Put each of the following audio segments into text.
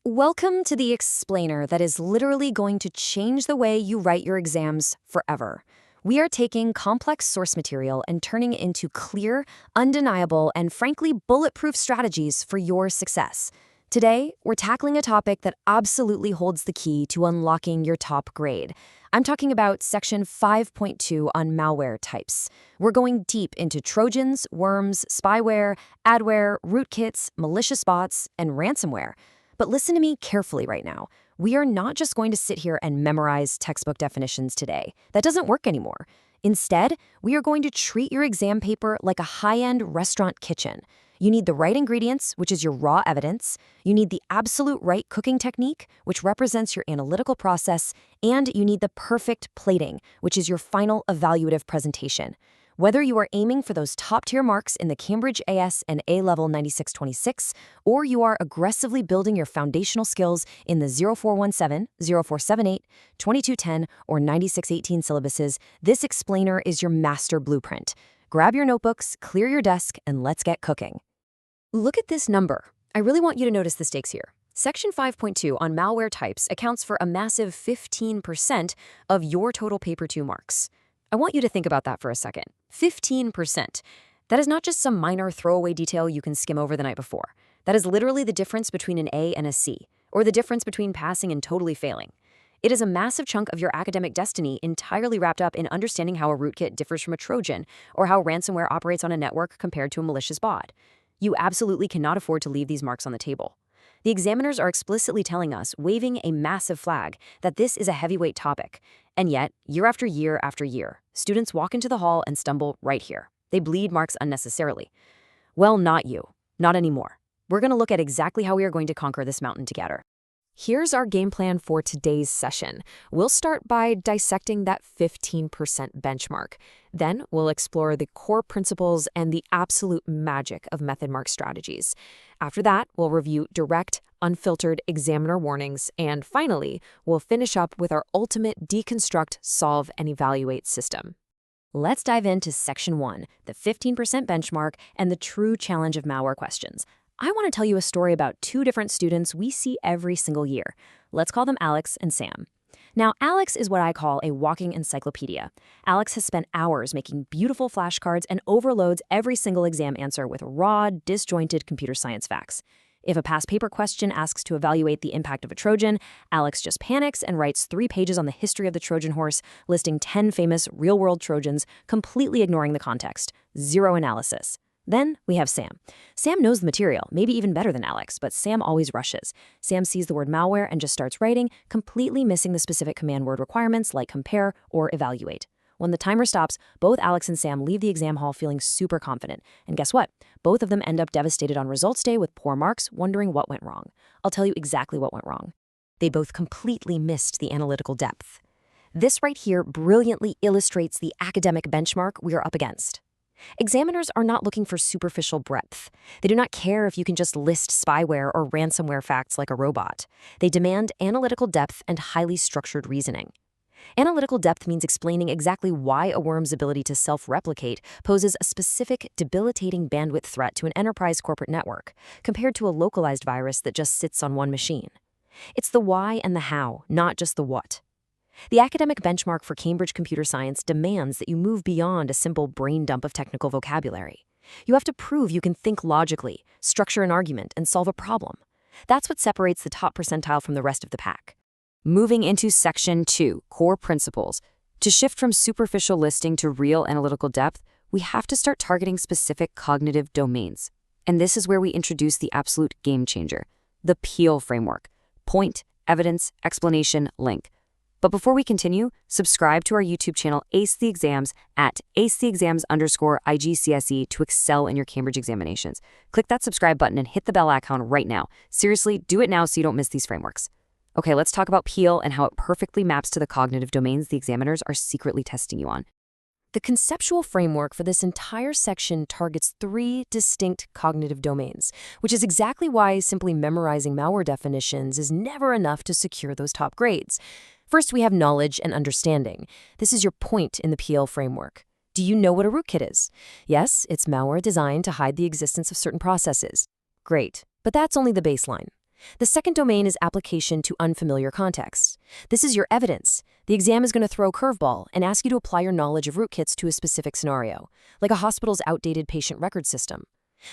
Welcome to the explainer that is literally going to change the way you write your exams forever. We are taking complex source material and turning it into clear, undeniable, and frankly bulletproof strategies for your success. Today, we're tackling a topic that absolutely holds the key to unlocking your top grade. I'm talking about Section 5.2 on malware types. We're going deep into Trojans, worms, spyware, adware, rootkits, malicious bots, and ransomware. But listen to me carefully right now. We are not just going to sit here and memorize textbook definitions today. That doesn't work anymore. Instead, we are going to treat your exam paper like a high-end restaurant kitchen. You need the right ingredients, which is your raw evidence. You need the absolute right cooking technique, which represents your analytical process. And you need the perfect plating, which is your final evaluative presentation. Whether you are aiming for those top-tier marks in the Cambridge AS and A-Level 9626, or you are aggressively building your foundational skills in the 0417, 0478, 2210, or 9618 syllabuses, this explainer is your master blueprint. Grab your notebooks, clear your desk, and let's get cooking. Look at this number. I really want you to notice the stakes here. Section 5.2 on malware types accounts for a massive 15% of your total Paper 2 marks. I want you to think about that for a second. 15%. That is not just some minor throwaway detail you can skim over the night before. That is literally the difference between an A and a C, or the difference between passing and totally failing. It is a massive chunk of your academic destiny entirely wrapped up in understanding how a rootkit differs from a Trojan, or how ransomware operates on a network compared to a malicious bot. You absolutely cannot afford to leave these marks on the table. The examiners are explicitly telling us, waving a massive flag, that this is a heavyweight topic. And yet, year after year, students walk into the hall and stumble right here. They bleed marks unnecessarily. Well, not you. Not anymore. We're going to look at exactly how we are going to conquer this mountain together. Here's our game plan for today's session. We'll start by dissecting that 15% benchmark. Then we'll explore the core principles and the absolute magic of method mark strategies. After that, we'll review direct, unfiltered examiner warnings. And finally, we'll finish up with our ultimate deconstruct, solve, and evaluate system. Let's dive into Section 1, the 15% benchmark and the true challenge of malware questions. I want to tell you a story about two different students we see every single year. Let's call them Alex and Sam. Now, Alex is what I call a walking encyclopedia. Alex has spent hours making beautiful flashcards and overloads every single exam answer with raw, disjointed computer science facts. If a past paper question asks to evaluate the impact of a Trojan, Alex just panics and writes 3 pages on the history of the Trojan horse, listing 10 famous real-world Trojans, completely ignoring the context. Zero analysis. Then we have Sam. Sam knows the material, maybe even better than Alex, but Sam always rushes. Sam sees the word malware and just starts writing, completely missing the specific command word requirements like compare or evaluate. When the timer stops, both Alex and Sam leave the exam hall feeling super confident. And guess what? Both of them end up devastated on results day with poor marks, wondering what went wrong. I'll tell you exactly what went wrong. They both completely missed the analytical depth. This right here brilliantly illustrates the academic benchmark we are up against. Examiners are not looking for superficial breadth. They do not care if you can just list spyware or ransomware facts like a robot. They demand analytical depth and highly structured reasoning. Analytical depth means explaining exactly why a worm's ability to self-replicate poses a specific, debilitating bandwidth threat to an enterprise corporate network, compared to a localized virus that just sits on one machine. It's the why and the how, not just the what. The academic benchmark for Cambridge computer science demands that you move beyond a simple brain dump of technical vocabulary. You have to prove you can think logically, structure an argument, and solve a problem. That's what separates the top percentile from the rest of the pack. Moving into Section 2, core principles. To shift from superficial listing to real analytical depth, we have to start targeting specific cognitive domains. And this is where we introduce the absolute game changer, the PEAL framework: point, evidence, explanation, link. But before we continue, subscribe to our YouTube channel Ace the Exams at acetheexams_IGCSE to excel in your Cambridge examinations. Click that subscribe button and hit the bell icon right now. Seriously, do it now so you don't miss these frameworks. Okay, let's talk about PEAL and how it perfectly maps to the cognitive domains the examiners are secretly testing you on. The conceptual framework for this entire section targets 3 distinct cognitive domains, which is exactly why simply memorizing malware definitions is never enough to secure those top grades. First, we have knowledge and understanding. This is your point in the PEAL framework. Do you know what a rootkit is? Yes, it's malware designed to hide the existence of certain processes. Great, but that's only the baseline. The second domain is application to unfamiliar contexts. This is your evidence. The exam is going to throw a curveball and ask you to apply your knowledge of rootkits to a specific scenario, like a hospital's outdated patient record system.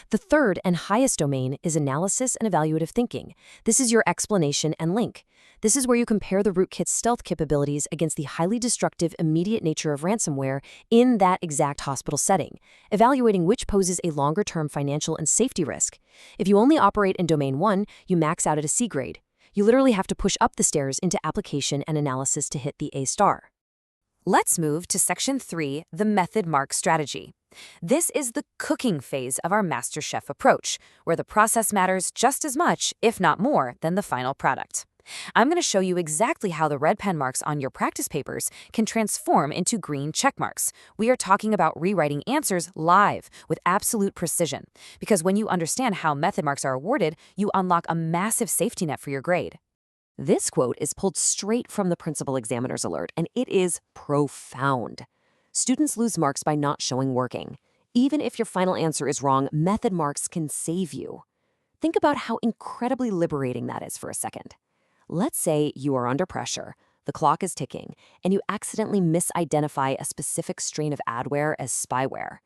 The third and highest domain is analysis and evaluative thinking. This is your explanation and link. This is where you compare the rootkit's stealth capabilities against the highly destructive immediate nature of ransomware in that exact hospital setting, evaluating which poses a longer-term financial and safety risk. If you only operate in domain 1, you max out at a C grade. You literally have to push up the stairs into application and analysis to hit the A star. Let's move to Section 3, the method mark strategy. This is the cooking phase of our MasterChef approach, where the process matters just as much, if not more, than the final product. I'm going to show you exactly how the red pen marks on your practice papers can transform into green check marks. We are talking about rewriting answers live with absolute precision, because when you understand how method marks are awarded, you unlock a massive safety net for your grade. This quote is pulled straight from the Principal Examiner's Alert, and it is profound. Students lose marks by not showing working. Even if your final answer is wrong, method marks can save you. Think about how incredibly liberating that is for a second. Let's say you are under pressure, the clock is ticking, and you accidentally misidentify a specific strain of adware as spyware.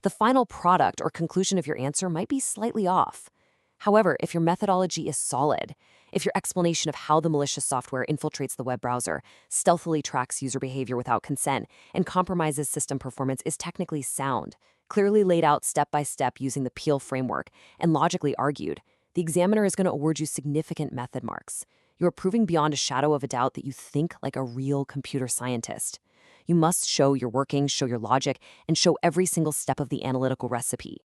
The final product or conclusion of your answer might be slightly off. However, if your methodology is solid, if your explanation of how the malicious software infiltrates the web browser, stealthily tracks user behavior without consent, and compromises system performance is technically sound, clearly laid out step by step using the Peel framework, and logically argued, the examiner is going to award you significant method marks. You are proving beyond a shadow of a doubt that you think like a real computer scientist. You must show your workings, show your logic, and show every single step of the analytical recipe.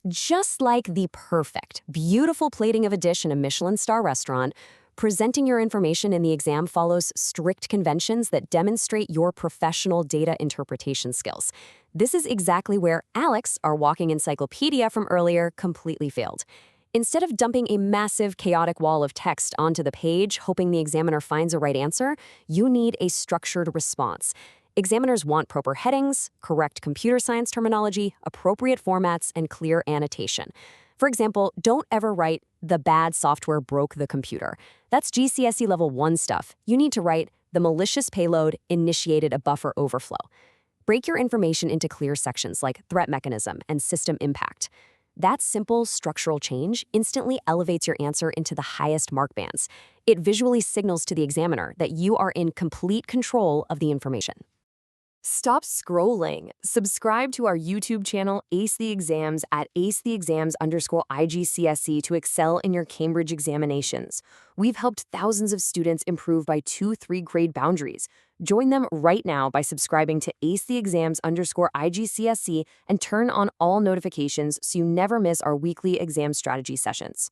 Just like the perfect, beautiful plating of a dish in a Michelin star restaurant, presenting your information in the exam follows strict conventions that demonstrate your professional data interpretation skills. This is exactly where Alex, our walking encyclopedia from earlier, completely failed. Instead of dumping a massive, chaotic wall of text onto the page, hoping the examiner finds a right answer, you need a structured response. Examiners want proper headings, correct computer science terminology, appropriate formats, and clear annotation. For example, don't ever write, "the bad software broke the computer." That's GCSE Level 1 stuff. You need to write, "the malicious payload initiated a buffer overflow." Break your information into clear sections like threat mechanism and system impact. That simple structural change instantly elevates your answer into the highest mark bands. It visually signals to the examiner that you are in complete control of the information. Stop scrolling. Subscribe to our YouTube channel, Ace the Exams, at acetheexams_IGCSE to excel in your Cambridge examinations. We've helped thousands of students improve by 2-3 grade boundaries. Join them right now by subscribing to acetheexams_IGCSE and turn on all notifications so you never miss our weekly exam strategy sessions.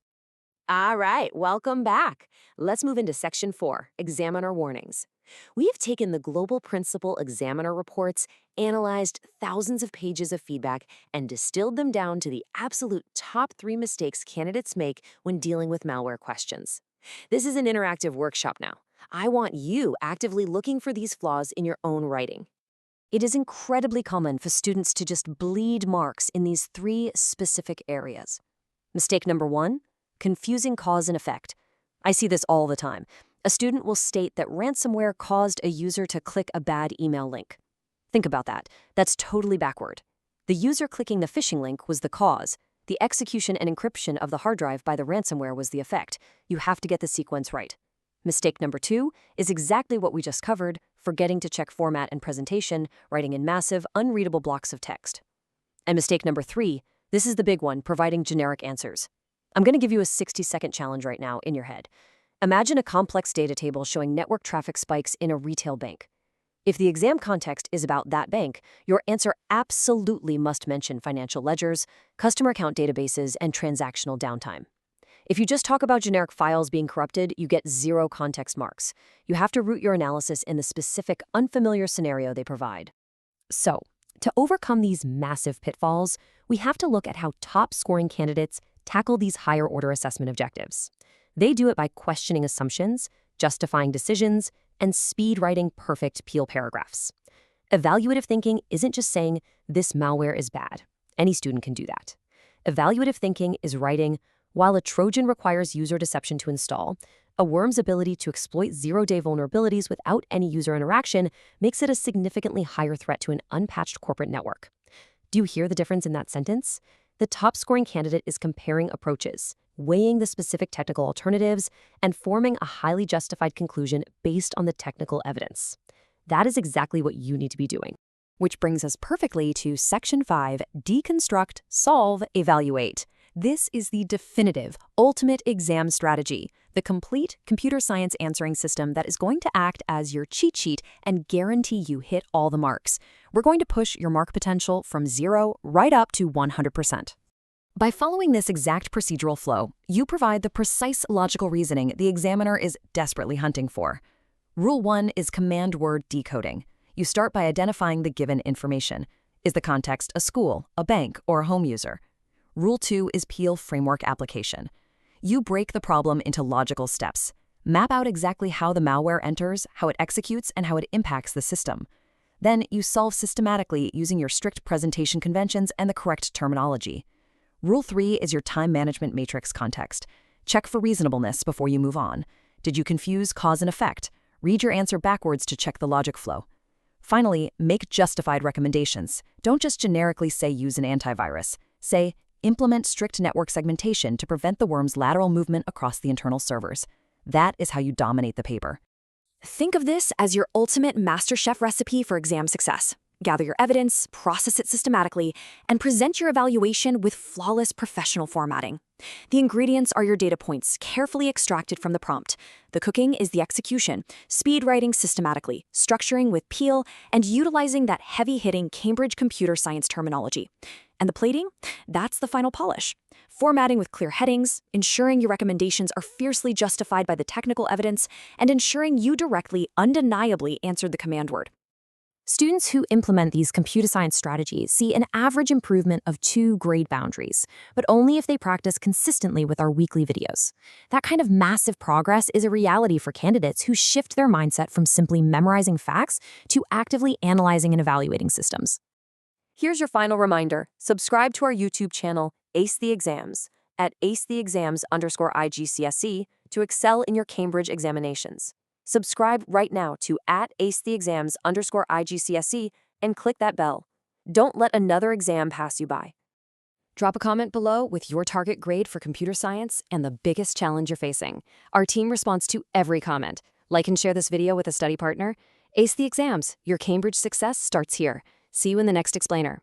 All right, welcome back. Let's move into Section 4, Examiner Warnings. We've taken the global principal examiner reports, analyzed thousands of pages of feedback, and distilled them down to the absolute top 3 mistakes candidates make when dealing with malware questions. This is an interactive workshop now. I want you actively looking for these flaws in your own writing. It is incredibly common for students to just bleed marks in these 3 specific areas. Mistake number 1, confusing cause and effect. I see this all the time. A student will state that ransomware caused a user to click a bad email link. Think about that. That's totally backward. The user clicking the phishing link was the cause. The execution and encryption of the hard drive by the ransomware was the effect. You have to get the sequence right. Mistake number 2 is exactly what we just covered, forgetting to check format and presentation, writing in massive, unreadable blocks of text. And mistake number 3, this is the big one, providing generic answers. I'm going to give you a 60-second challenge right now in your head. Imagine a complex data table showing network traffic spikes in a retail bank. If the exam context is about that bank, your answer absolutely must mention financial ledgers, customer account databases, and transactional downtime. If you just talk about generic files being corrupted, you get 0 context marks. You have to root your analysis in the specific, unfamiliar scenario they provide. So, to overcome these massive pitfalls, we have to look at how top-scoring candidates tackle these higher-order assessment objectives. They do it by questioning assumptions, justifying decisions, and speed writing perfect Peel paragraphs. Evaluative thinking isn't just saying, "this malware is bad." Any student can do that. Evaluative thinking is writing, While a Trojan requires user deception to install, a worm's ability to exploit zero-day vulnerabilities without any user interaction makes it a significantly higher threat to an unpatched corporate network. Do you hear the difference in that sentence? The top-scoring candidate is comparing approaches, weighing the specific technical alternatives, and forming a highly justified conclusion based on the technical evidence. That is exactly what you need to be doing. Which brings us perfectly to Section 5, Deconstruct, Solve, Evaluate. This is the definitive, ultimate exam strategy, the complete computer science answering system that is going to act as your cheat sheet and guarantee you hit all the marks. We're going to push your mark potential from 0 right up to 100%. By following this exact procedural flow, you provide the precise logical reasoning the examiner is desperately hunting for. Rule 1 is command word decoding. You start by identifying the given information. Is the context a school, a bank, or a home user? Rule 2 is Peel framework application. You break the problem into logical steps. Map out exactly how the malware enters, how it executes, and how it impacts the system. Then you solve systematically using your strict presentation conventions and the correct terminology. Rule 3 is your time management matrix context. Check for reasonableness before you move on. Did you confuse cause and effect? Read your answer backwards to check the logic flow. Finally, make justified recommendations. Don't just generically say use an antivirus. Say, implement strict network segmentation to prevent the worm's lateral movement across the internal servers. That is how you dominate the paper. Think of this as your ultimate MasterChef recipe for exam success. Gather your evidence, process it systematically, and present your evaluation with flawless professional formatting. The ingredients are your data points, carefully extracted from the prompt. The cooking is the execution, speed writing systematically, structuring with Peel, and utilizing that heavy-hitting Cambridge computer science terminology. And the plating? That's the final polish. Formatting with clear headings, ensuring your recommendations are fiercely justified by the technical evidence, and ensuring you directly, undeniably answered the command word. Students who implement these computer science strategies see an average improvement of 2 grade boundaries, but only if they practice consistently with our weekly videos. That kind of massive progress is a reality for candidates who shift their mindset from simply memorizing facts to actively analyzing and evaluating systems. Here's your final reminder. Subscribe to our YouTube channel, Ace the Exams, at acetheexams_IGCSE to excel in your Cambridge examinations. Subscribe right now to @acetheexams_IGCSE and click that bell. Don't let another exam pass you by. Drop a comment below with your target grade for computer science and the biggest challenge you're facing. Our team responds to every comment. Like and share this video with a study partner. Ace the Exams, your Cambridge success starts here. See you in the next explainer.